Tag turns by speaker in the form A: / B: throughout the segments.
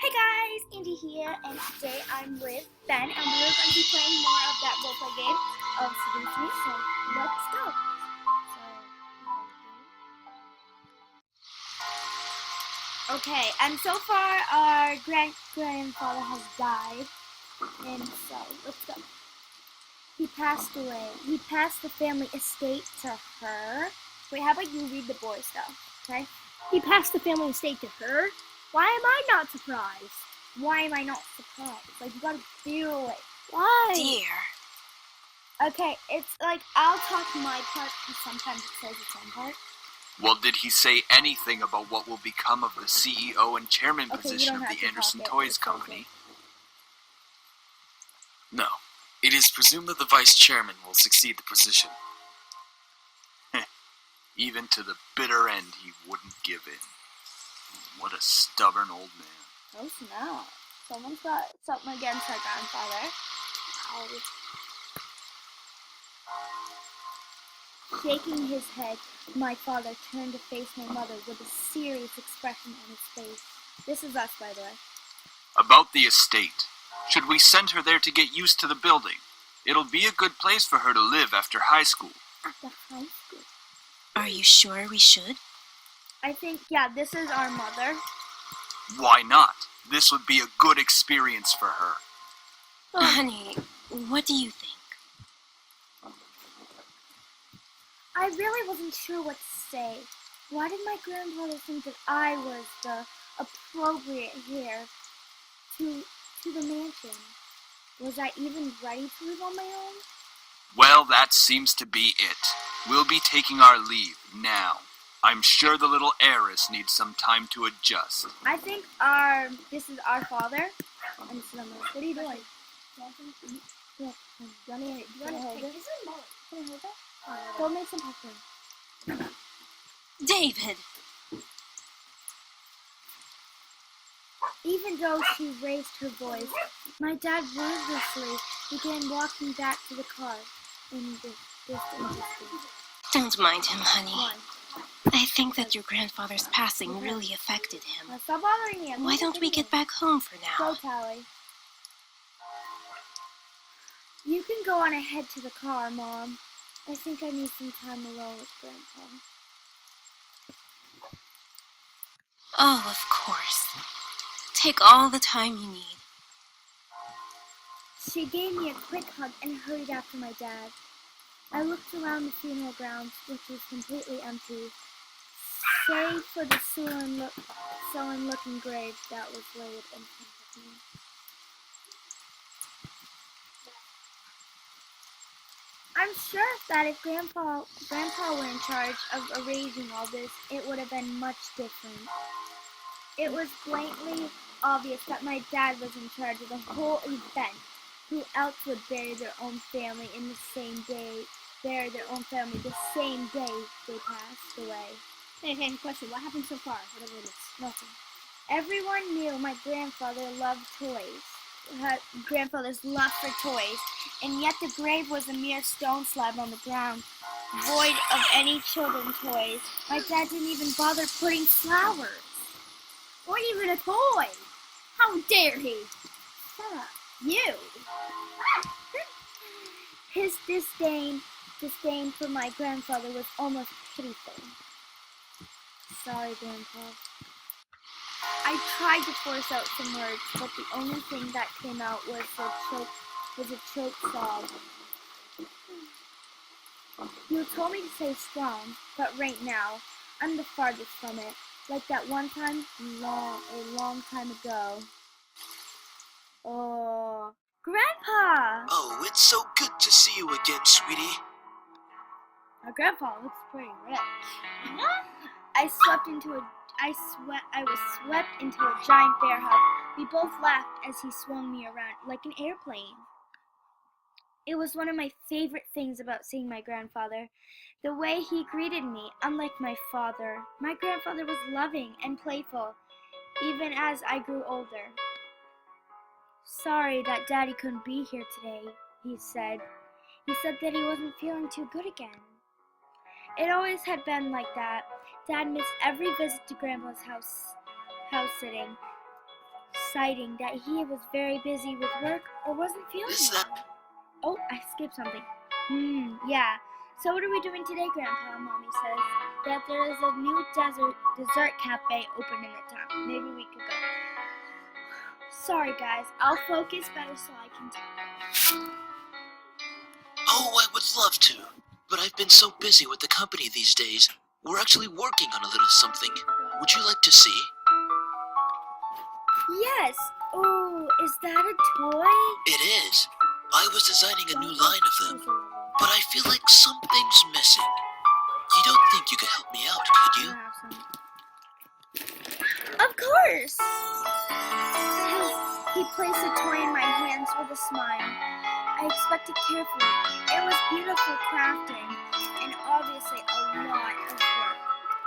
A: Hey guys, Andy here, and today I'm with Ben, and we're going to be playing more of that roleplay game of Seduce Me, so let's go. Okay, and so far our grandfather has died, and so let's go. He passed away. He passed the family estate to her. Wait, how about you read the boy stuff, okay?
B: He passed the family estate to her? Why am I not surprised?
A: Why am I not surprised? Like, you gotta feel it.
B: Why?
C: Dear.
A: Okay, it's like, I'll talk my part, because sometimes it says its own part.
C: Well, did he say anything about what will become of the CEO and chairman
A: Okay,
C: position
A: you
C: of
A: don't have
C: the
A: to
C: Anderson
A: talk it,
C: Toys
A: just
C: Company? No. It is presumed that the vice chairman will succeed the position. Even to the bitter end, he wouldn't give in. What a stubborn old man.
A: Oh snap. Someone's got something against our grandfather. Shaking his head, my father turned to face my mother with a serious expression on his face. This is us, by the way.
C: About the estate. Should we send her there to get used to the building? It'll be a good place for her to live after high school.
A: After high school?
D: Are you sure we should?
A: I think, yeah, this is our mother.
C: Why not? This would be a good experience for her.
D: Honey, what do you think?
A: I really wasn't sure what to say. Why did my grandfather think that I was the appropriate heir to the mansion? Was I even ready to live on my own?
C: Well, that seems to be it. We'll be taking our leave now. I'm sure the little heiress needs some time to adjust.
A: I think this is our father, and this is our mother. What are you doing? Yeah. Do you want to hold it? Can I hold it? Go make some popcorn.
D: David!
A: Even though she raised her voice, my dad ruthlessly began walking back to the car in this distance.
D: Don't mind him, honey.
A: Why?
D: I think that your grandfather's passing really affected him.
A: Now stop bothering me.
D: Why don't we get back home for
A: Go,
D: now?
A: Tally. You can go on ahead to the car, Mom. I think I need some time alone with Grandpa.
D: Oh, of course. Take all the time you need.
A: She gave me a quick hug and hurried after my dad. I looked around the funeral grounds, which was completely empty, save for the sullen-looking grave that was laid in front of me. I'm sure that if Grandpa were in charge of arranging all this, it would have been much different. It was blatantly obvious that my dad was in charge of the whole event. Who else would bury their own family the same day they passed away?
B: Hey, question. What happened so far? Whatever it is.
A: Nothing. Everyone knew my grandfather loved toys. Grandfather's love for toys, and yet the grave was a mere stone slab on the ground, void of any children's toys. My dad didn't even bother putting flowers.
B: Or even a toy! How dare he?
A: Shut up.
B: You!
A: His disdain for my grandfather was almost pitiful. Sorry, Grandpa. I tried to force out some words, but the only thing that came out was a choked sob. You told me to stay strong, but right now, I'm the farthest from it. Like that one time, a long time ago. Oh, Grandpa!
E: Oh, it's so good to see you again, sweetie.
A: Our grandpa looks pretty rich. I was swept into a giant bear hug. We both laughed as he swung me around like an airplane. It was one of my favorite things about seeing my grandfather. The way he greeted me, unlike my father. My grandfather was loving and playful, even as I grew older. Sorry that Daddy couldn't be here today, he said. He said that he wasn't feeling too good again. It always had been like that. Dad missed every visit to Grandpa's house sitting. exciting that he was very busy with work or wasn't feeling
E: Is
A: well.
E: that-
A: Oh, I skipped something. Yeah. So what are we doing today, Grandpa? Mommy says that there is a new dessert cafe open in the town. Maybe we could go. Sorry, guys. I'll focus better so I can talk.
E: Oh, I would love to. But I've been so busy with the company these days. We're actually working on a little something. Would you like to see?
A: Yes. Oh, is that a toy?
E: It is. I was designing a new line of them, but I feel like something's missing. You don't think you could help me out, could you?
A: Of course! He placed a toy in my hands with a smile. I inspected carefully. It was beautiful crafting, and obviously a lot of work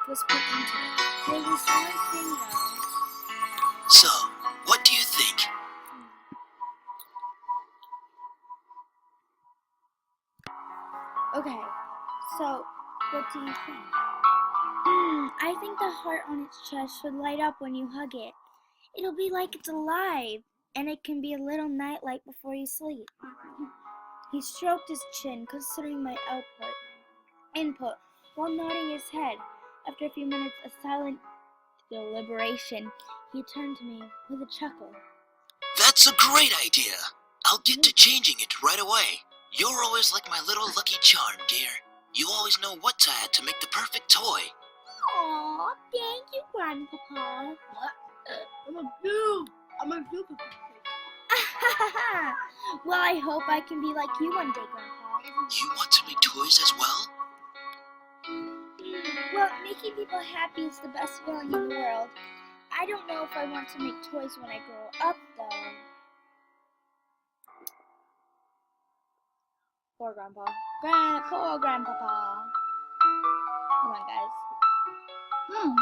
A: was put into it. There was one thing though.
E: So, what do you think?
A: Okay, so what do you think? I think the heart on its chest should light up when you hug it. It'll be like it's alive, and it can be a little nightlight before you sleep. He stroked his chin, considering my input, while nodding his head. After a few minutes of silent deliberation, he turned to me with a chuckle.
E: That's a great idea. I'll get to changing it right away. You're always like my little lucky charm, dear. You always know what to add to make the perfect toy.
A: Aw, thank you, Grandpapa.
B: I'm a noob.
A: Well, I hope I can be like you one day, Grandpa.
E: You want to make toys as well?
A: Well, making people happy is the best feeling in the world. I don't know if I want to make toys when I grow up, though. Poor Grandpa. Poor Grandpapa. Come on, guys.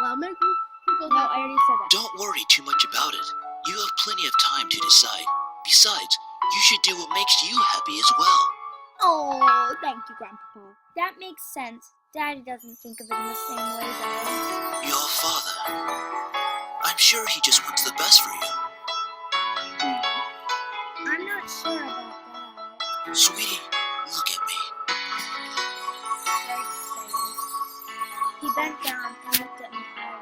B: Well, make people
A: No, I already said that.
E: Don't worry too much about it. You have plenty of time to decide. Besides, you should do what makes you happy as well.
A: Oh, thank you, Grandpapa. That makes sense. Daddy doesn't think of it in the same way, though.
E: Your father. I'm sure he just wants the best for you.
A: I'm not sure about that.
E: Sweetie, look at me.
A: Very excited. He bent down and looked at me eye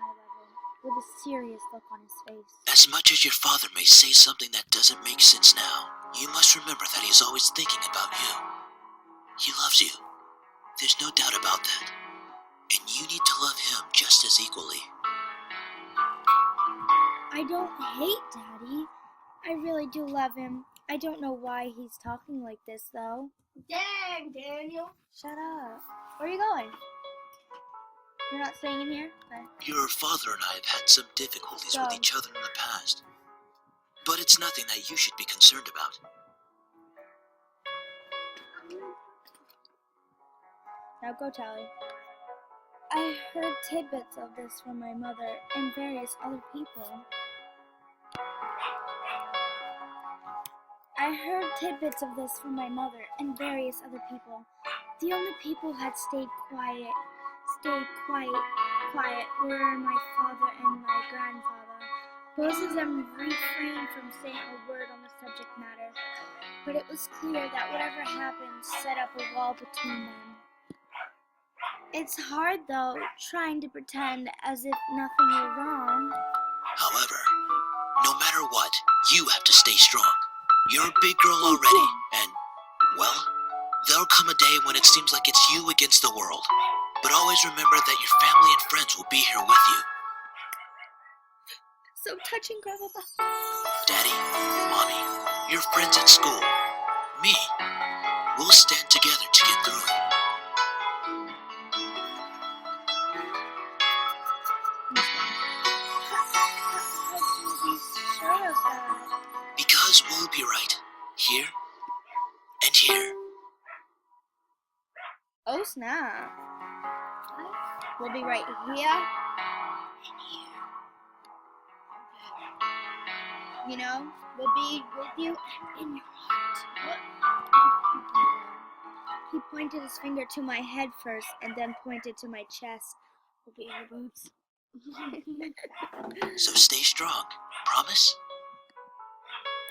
A: level, with a serious look on his face.
E: As much as your father may say something that doesn't make sense now, you must remember that he's always thinking about you. He loves you. There's no doubt about that. And you need to love him just as equally.
A: I don't hate Daddy. I really do love him. I don't know why he's talking like this, though.
B: Dang, Daniel.
A: Shut up. Where are you going? You're not staying in here? Okay.
E: Your father and I have had some difficulties with each other in the past. But it's nothing that you should be concerned about.
A: Now go, Tally. I heard tidbits of this from my mother and various other people. The only people who had stayed quiet were my father and my grandfather. Both of them refrained from saying a word on the subject matter, but it was clear that whatever happened set up a wall between them. It's hard, though, trying to pretend as if nothing were wrong.
E: However, no matter what, you have to stay strong. You're a big girl already, and, well, there'll come a day when it seems like it's you against the world. But always remember that your family and friends will be here with you.
A: So touching, Grandpa.
E: Daddy, Mommy, your friends at school, me, we'll stand together to get through it.
A: How can you be sure of that?
E: Because we'll be right here and here.
A: Oh, snap. We'll be right here and here. You know, we'll be with you and in your heart. He pointed his finger to my head first and then pointed to my chest. We'll be in your boots.
E: So stay strong, Promise?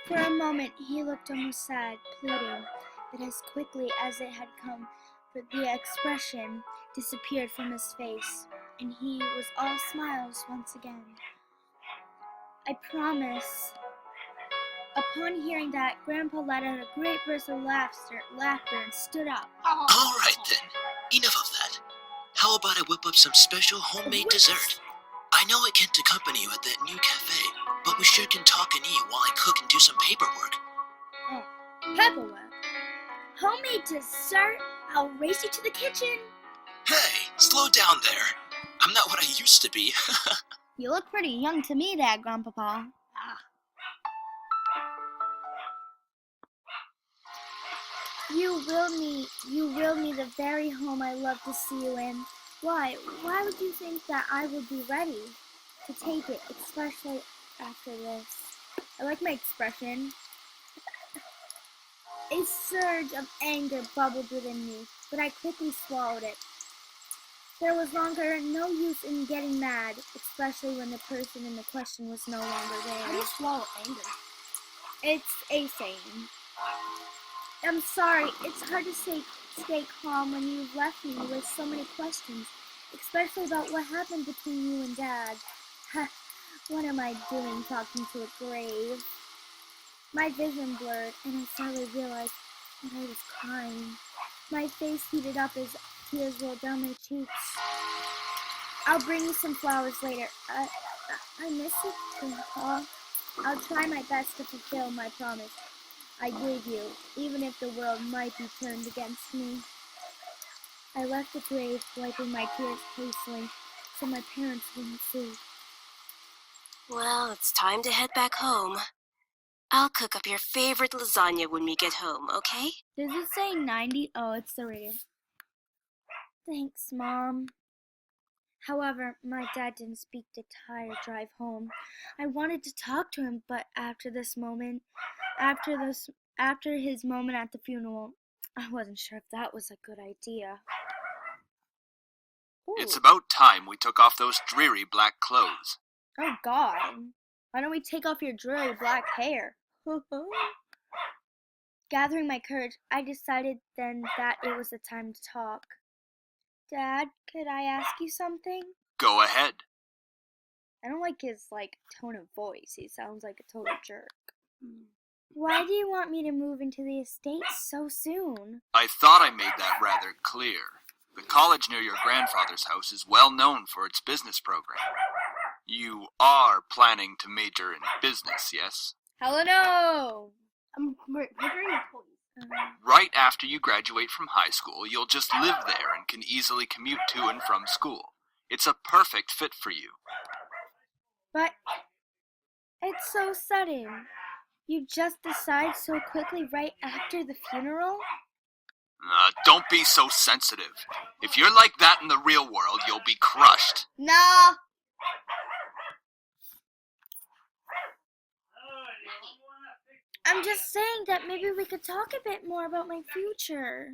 A: For a moment, he looked almost sad, pleading, but as quickly as it had come, for the expression disappeared from his face, and he was all smiles once again. I promise. Upon hearing that, Grandpa let out a great burst of laughter and stood up.
E: All right then. Enough of that. How about I whip up some special homemade dessert? I know I can't accompany you at that new cafe, but we sure can talk and eat while I cook and do some paperwork.
A: Paperwork? Homemade dessert? I'll race you to the kitchen.
E: Hey, slow down there. I'm not what I used to be.
A: You look pretty young to me there, Grandpapa. You will me the very home I love to see you in. Why would you think that I would be ready to take it, especially after this? I like my expression. A surge of anger bubbled within me, but I quickly swallowed it. There was longer no use in getting mad, especially when the person in the question was no longer
B: How do
A: there.
B: you swallow anger?
A: It's a saying. I'm sorry, it's hard to stay calm when you've left me with so many questions, especially about what happened between you and Dad. What am I doing talking to a grave? My vision blurred, and I suddenly realized that I was crying. My face heated up as tears rolled down my cheeks. I'll bring you some flowers later. I miss you, Grandpa. I'll try my best to fulfill my promise I gave you, even if the world might be turned against me. I left the grave, wiping my tears hastily, so my parents wouldn't see.
D: Well, it's time to head back home. I'll cook up your favorite lasagna when we get home, okay?
A: Does it say 90? Oh, it's the rating. Thanks, Mom. However, my dad didn't speak the entire drive home. I wanted to talk to him, but after his moment at the funeral, I wasn't sure if that was a good idea.
C: It's
A: Ooh.
C: about time we took off those dreary black clothes.
A: Oh, God. Why don't we take off your dreary black hair? Gathering my courage, I decided then that it was the time to talk. Dad, could I ask you something?
C: Go ahead.
A: I don't like his, tone of voice. He sounds like a total jerk. Why do you want me to move into the estate so soon?
C: I thought I made that rather clear. The college near your grandfather's house is well known for its business program. You are planning to major in business, yes?
A: Hell no!
B: I'm picturing a police.
C: Right after you graduate from high school, you'll just live there and can easily commute to and from school. It's a perfect fit for you.
A: But it's so sudden. You just decide so quickly right after the funeral?
C: Don't be so sensitive. If you're like that in the real world, you'll be crushed.
A: Nah. I'm just saying that maybe we could talk a bit more about my future.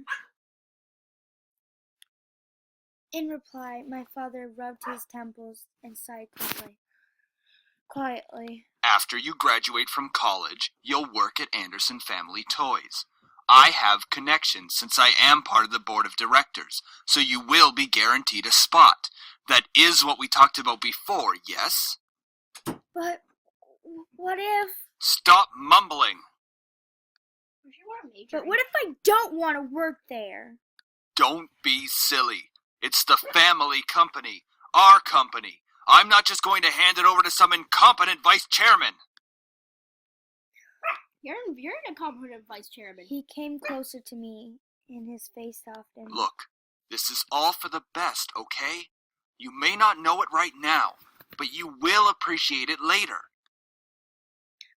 A: In reply, my father rubbed his temples and sighed quietly.
C: After you graduate from college, you'll work at Anderson Family Toys. I have connections since I am part of the board of directors, so you will be guaranteed a spot. That is what we talked about before, yes?
A: But what if...
C: Stop mumbling.
B: If you want to major,
A: But what if I don't want to work there?
C: Don't be silly. It's the family company, our company. I'm not just going to hand it over to some incompetent vice chairman.
B: you're an incompetent vice chairman.
A: He came closer to me, and his face softened.
C: Look, this is all for the best, okay? You may not know it right now, but you will appreciate it later.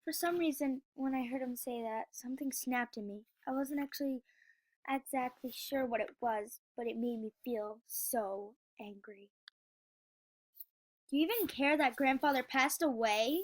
A: For some reason, when I heard him say that, something snapped in me. I wasn't actually exactly sure what it was, but it made me feel so angry. Do you even care that grandfather passed away?